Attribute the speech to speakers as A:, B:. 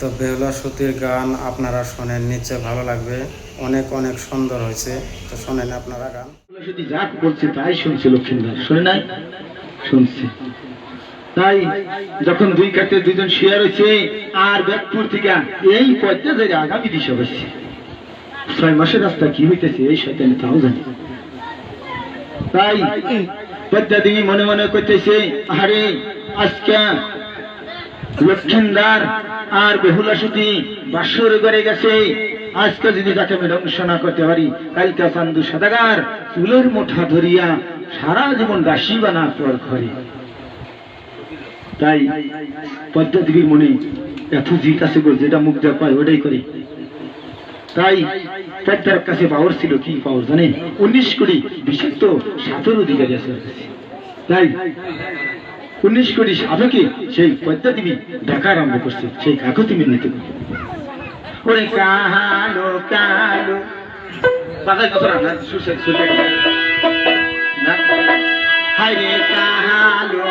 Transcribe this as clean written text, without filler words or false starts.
A: তো বেহুলা সতীর গান আপনারা শোনেন, নিচে ভালো লাগবে, অনেক অনেক সুন্দর হয়েছে। তো শোনেন আপনারা গান।
B: যদি যা বলছে তাই শুনছে লক্ষ্মীন্দর, শুনে নাই? শুনছে। তাই যখন দুই কাছে দুজন শেয়ার হয়েছে আর ব্যাগপুর থেকে এই পথে ধরে আগামী দিশা হয়েছে, 6 মাসের রাস্তা কি হইতেছে এই শয়তানি তাও জানি। তাই পদ্মা দেবী মনে মনে করতেছে, আরে আজকে লক্ষ্মীন্দর আর বেহুলা সতী বাসর করে গেছে, আজকে যদি তাকে আমি ধ্বংস না করতে পারি, কালকে চান্দু সদাগার চুলের মুঠা ধরিয়া সারা জীবন দাসী বানা তোর ঘরে। তাই পদ্মা দেবীর মনে এত জিত আছে গো, যেটা মুখ যা পায় ওটাই করে। তাই পদ্মার কাছে পাওয়ার ছিল, কি পাওয়ার জানেন? 19 কোটি বিশিষ্ট সাধুর অধিকারী আছে। তাই 19 কোটি সাধকে সেই পদ্মা দেবী ডাকা আরম্ভ করছে, সেই কাকতিমির নীতি। ওরে কালো কালো বাজার কত না সুসে সুসে না, হায় রে কালো